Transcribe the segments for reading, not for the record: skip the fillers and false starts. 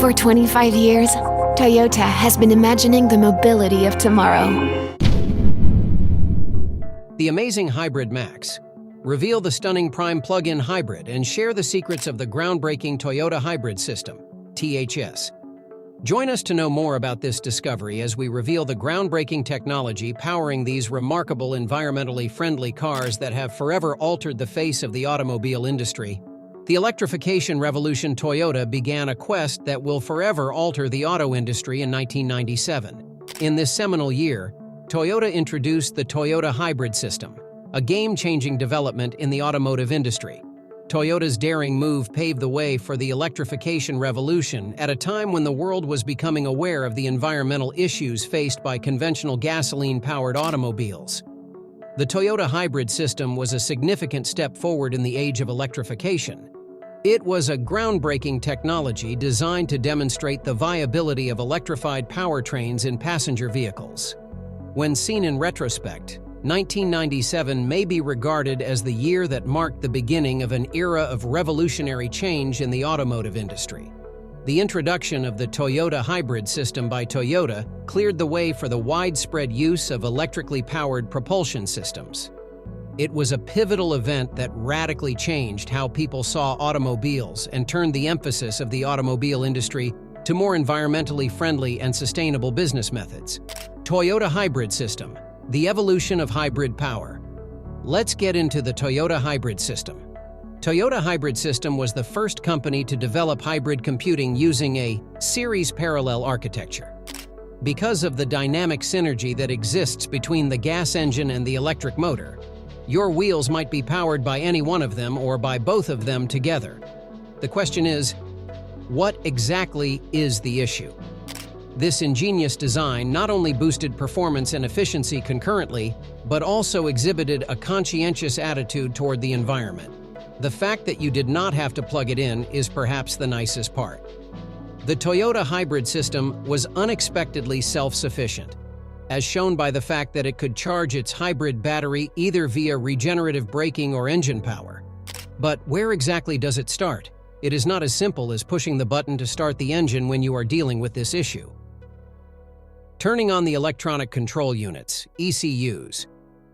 For 25 years, Toyota has been imagining the mobility of tomorrow. The amazing Hybrid Max. Reveal the stunning Prime plug-in hybrid and share the secrets of the groundbreaking Toyota Hybrid System, THS. Join us to know more about this discovery as we reveal the groundbreaking technology powering these remarkable environmentally friendly cars that have forever altered the face of the automobile industry. The electrification revolution Toyota began a quest that will forever alter the auto industry in 1997. In this seminal year, Toyota introduced the Toyota Hybrid System, a game-changing development in the automotive industry. Toyota's daring move paved the way for the electrification revolution at a time when the world was becoming aware of the environmental issues faced by conventional gasoline-powered automobiles. The Toyota Hybrid System was a significant step forward in the age of electrification. It was a groundbreaking technology designed to demonstrate the viability of electrified powertrains in passenger vehicles. When seen in retrospect, 1997 may be regarded as the year that marked the beginning of an era of revolutionary change in the automotive industry. The introduction of the Toyota Hybrid System by Toyota cleared the way for the widespread use of electrically powered propulsion systems. It was a pivotal event that radically changed how people saw automobiles and turned the emphasis of the automobile industry to more environmentally friendly and sustainable business methods. Toyota Hybrid System, the evolution of hybrid power. Let's get into the Toyota Hybrid System. Toyota Hybrid System was the first company to develop hybrid computing using a series parallel architecture. Because of the dynamic synergy that exists between the gas engine and the electric motor, your wheels might be powered by any one of them or by both of them together. The question is, what exactly is the issue? This ingenious design not only boosted performance and efficiency concurrently, but also exhibited a conscientious attitude toward the environment. The fact that you did not have to plug it in is perhaps the nicest part. The Toyota Hybrid System was unexpectedly self-sufficient, as shown by the fact that it could charge its hybrid battery either via regenerative braking or engine power. But where exactly does it start? It is not as simple as pushing the button to start the engine when you are dealing with this issue. Turning on the electronic control units, ECUs,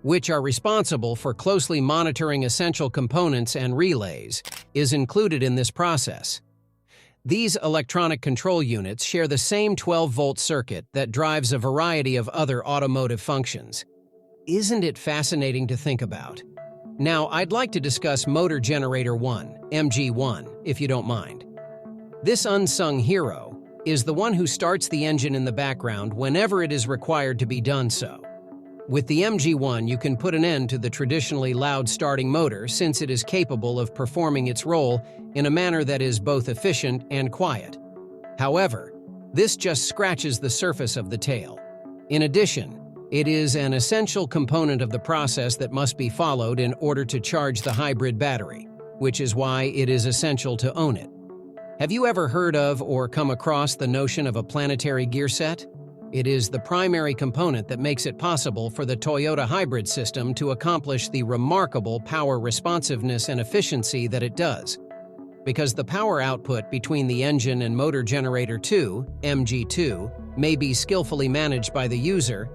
which are responsible for closely monitoring essential components and relays, is included in this process. These electronic control units share the same 12-volt circuit that drives a variety of other automotive functions. Isn't it fascinating to think about? Now, I'd like to discuss Motor Generator 1, MG1, if you don't mind. This unsung hero is the one who starts the engine in the background whenever it is required to be done so. With the MG1, you can put an end to the traditionally loud starting motor since it is capable of performing its role in a manner that is both efficient and quiet. However, this just scratches the surface of the tail. In addition, it is an essential component of the process that must be followed in order to charge the hybrid battery, which is why it is essential to own it. Have you ever heard of or come across the notion of a planetary gear set? It is the primary component that makes it possible for the Toyota Hybrid System to accomplish the remarkable power responsiveness and efficiency that it does. Because the power output between the engine and Motor Generator 2, MG2, may be skillfully managed by the user,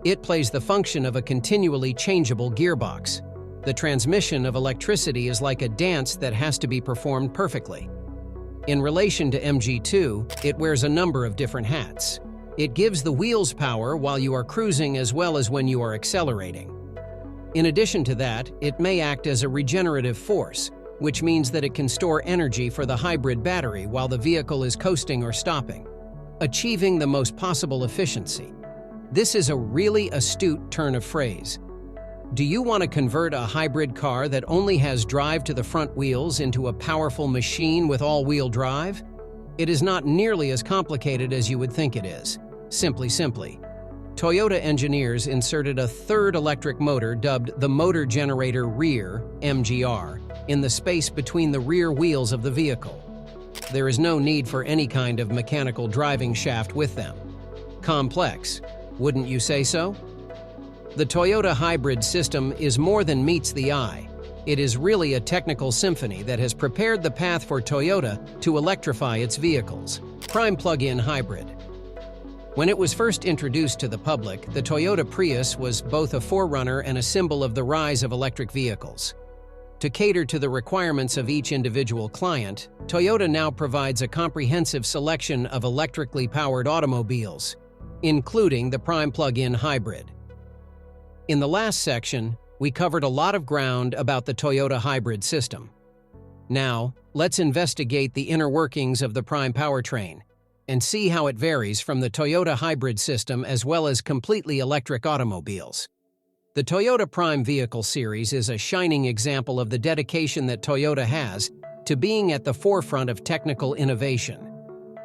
it plays the function of a continually changeable gearbox. The transmission of electricity is like a dance that has to be performed perfectly. In relation to MG2, it wears a number of different hats. It gives the wheels power while you are cruising as well as when you are accelerating. In addition to that, it may act as a regenerative force, which means that it can store energy for the hybrid battery while the vehicle is coasting or stopping, achieving the most possible efficiency. This is a really astute turn of phrase. Do you want to convert a hybrid car that only has drive to the front wheels into a powerful machine with all-wheel drive? It is not nearly as complicated as you would think it is. Simply, Toyota engineers inserted a third electric motor dubbed the Motor Generator Rear, MGR, in the space between the rear wheels of the vehicle. There is no need for any kind of mechanical driving shaft with them. Complex, wouldn't you say so? The Toyota Hybrid System is more than meets the eye. It is really a technical symphony that has prepared the path for Toyota to electrify its vehicles. Prime plug-in hybrid. When it was first introduced to the public, the Toyota Prius was both a forerunner and a symbol of the rise of electric vehicles. To cater to the requirements of each individual client, Toyota now provides a comprehensive selection of electrically powered automobiles, including the Prime plug-in hybrid. In the last section, we covered a lot of ground about the Toyota hybrid system. Now, let's investigate the inner workings of the Prime powertrain and see how it varies from the Toyota hybrid system as well as completely electric automobiles. The Toyota Prime vehicle series is a shining example of the dedication that Toyota has to being at the forefront of technical innovation.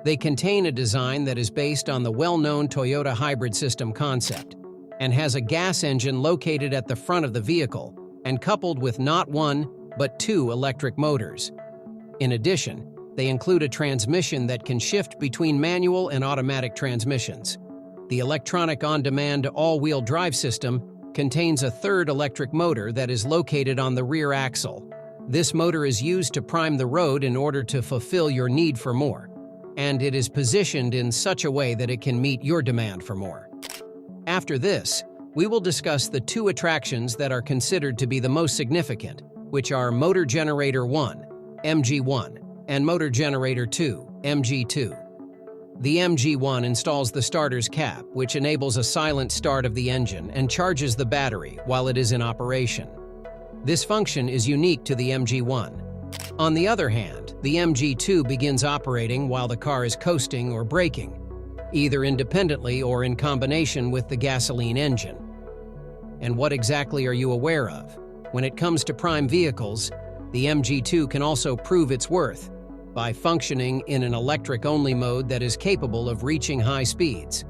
They contain a design that is based on the well-known Toyota hybrid system concept and has a gas engine located at the front of the vehicle and coupled with not one, but two electric motors. In addition, they include a transmission that can shift between manual and automatic transmissions. The electronic on-demand all-wheel drive system contains a third electric motor that is located on the rear axle. This motor is used to prime the road in order to fulfill your need for more, and it is positioned in such a way that it can meet your demand for more. After this, we will discuss the two attractions that are considered to be the most significant, which are Motor Generator 1, MG1, and Motor Generator 2, MG2. The MG1 installs the starter's cap, which enables a silent start of the engine and charges the battery while it is in operation. This function is unique to the MG1. On the other hand, the MG2 begins operating while the car is coasting or braking, either independently or in combination with the gasoline engine. And what exactly are you aware of? When it comes to Prime vehicles, the MG2 can also prove its worth by functioning in an electric-only mode that is capable of reaching high speeds.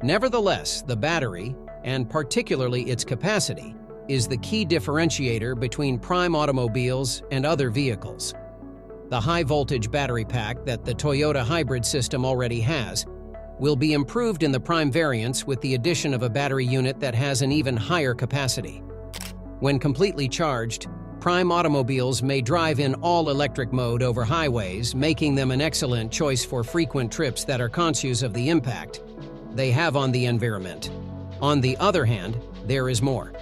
Nevertheless, the battery, and particularly its capacity, is the key differentiator between Prime automobiles and other vehicles. The high-voltage battery pack that the Toyota hybrid system already has will be improved in the Prime variants with the addition of a battery unit that has an even higher capacity. When completely charged, Prime automobiles may drive in all-electric mode over highways, making them an excellent choice for frequent trips that are conscious of the impact they have on the environment. On the other hand, there is more.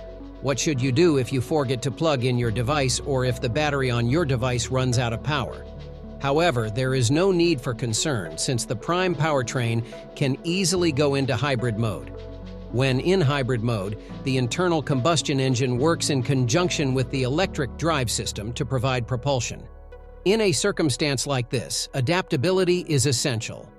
What should you do if you forget to plug in your device or if the battery on your device runs out of power? However, there is no need for concern since the Prime powertrain can easily go into hybrid mode. When in hybrid mode, the internal combustion engine works in conjunction with the electric drive system to provide propulsion. In a circumstance like this, adaptability is essential.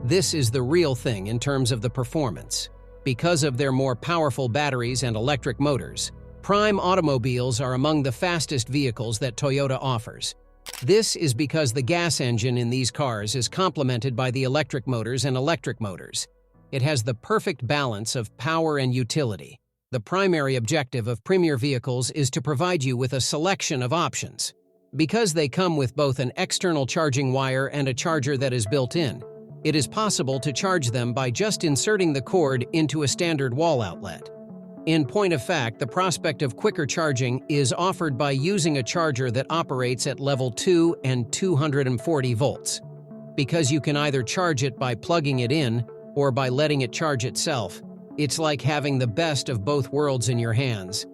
This is the real thing in terms of the performance. Because of their more powerful batteries and electric motors, Prime automobiles are among the fastest vehicles that Toyota offers. This is because the gas engine in these cars is complemented by the electric motors and electric motors. It has the perfect balance of power and utility. The primary objective of premier vehicles is to provide you with a selection of options. Because they come with both an external charging wire and a charger that is built in, it is possible to charge them by just inserting the cord into a standard wall outlet. In point of fact, the prospect of quicker charging is offered by using a charger that operates at level 2 and 240 volts. Because you can either charge it by plugging it in or by letting it charge itself, it's like having the best of both worlds in your hands.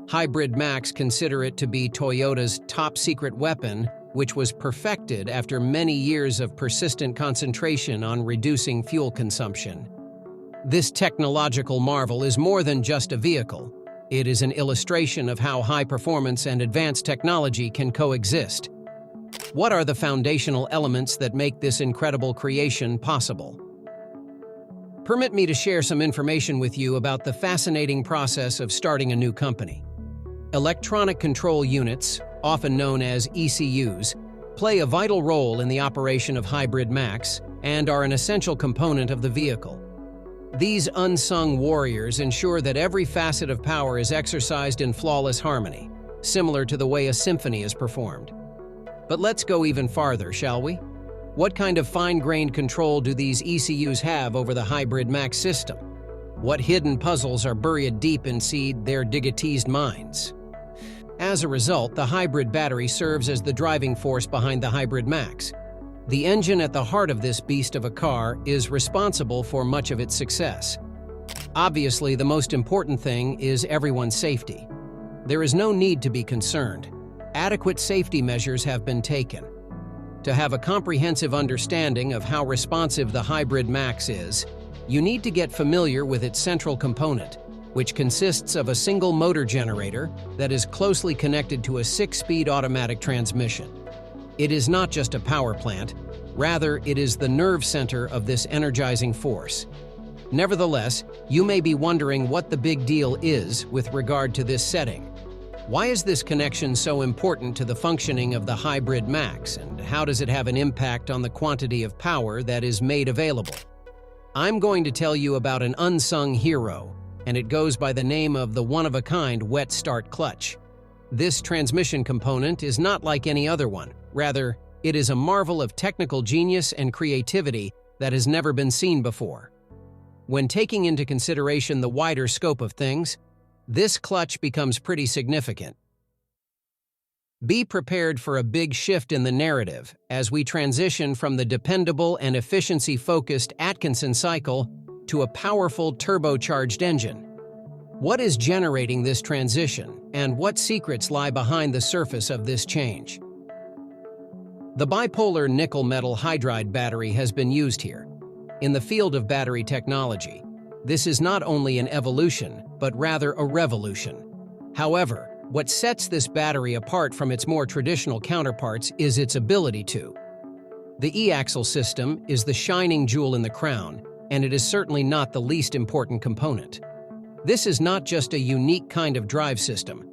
Hybrid Max consider it to be Toyota's top-secret weapon, which was perfected after many years of persistent concentration on reducing fuel consumption. This technological marvel is more than just a vehicle. It is an illustration of how high performance and advanced technology can coexist. What are the foundational elements that make this incredible creation possible? Permit me to share some information with you about the fascinating process of starting a new company. Electronic control units, often known as ECUs, play a vital role in the operation of Hybrid Max and are an essential component of the vehicle. These unsung warriors ensure that every facet of power is exercised in flawless harmony, similar to the way a symphony is performed. But let's go even farther, shall we? What kind of fine-grained control do these ECUs have over the Hybrid Max system? What hidden puzzles are buried deep inside their digitized minds? As a result, the hybrid battery serves as the driving force behind the Hybrid Max. The engine at the heart of this beast of a car is responsible for much of its success. Obviously, the most important thing is everyone's safety. There is no need to be concerned. Adequate safety measures have been taken. To have a comprehensive understanding of how responsive the Hybrid Max is, you need to get familiar with its central component, which consists of a single motor generator that is closely connected to a 6-speed automatic transmission. It is not just a power plant, rather it is the nerve center of this energizing force. Nevertheless, you may be wondering what the big deal is with regard to this setting. Why is this connection so important to the functioning of the Hybrid Max, and how does it have an impact on the quantity of power that is made available? I'm going to tell you about an unsung hero, and it goes by the name of the one-of-a-kind wet start clutch. This transmission component is not like any other one. Rather, it is a marvel of technical genius and creativity that has never been seen before. When taking into consideration the wider scope of things, this clutch becomes pretty significant. Be prepared for a big shift in the narrative as we transition from the dependable and efficiency-focused Atkinson cycle to a powerful turbocharged engine. What is generating this transition, and what secrets lie behind the surface of this change? The bipolar nickel-metal hydride battery has been used here. In the field of battery technology, this is not only an evolution, but rather a revolution. However, what sets this battery apart from its more traditional counterparts is its ability to. The e-axle system is the shining jewel in the crown, and it is certainly not the least important component. This is not just a unique kind of drive system.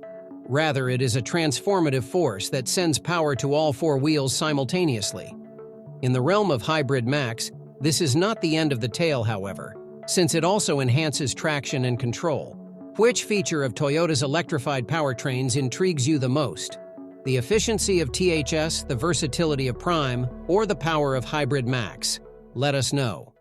Rather, it is a transformative force that sends power to all 4 wheels simultaneously. In the realm of Hybrid Max, this is not the end of the tale, however, since it also enhances traction and control. Which feature of Toyota's electrified powertrains intrigues you the most? The efficiency of THS, the versatility of Prime, or the power of Hybrid Max? Let us know.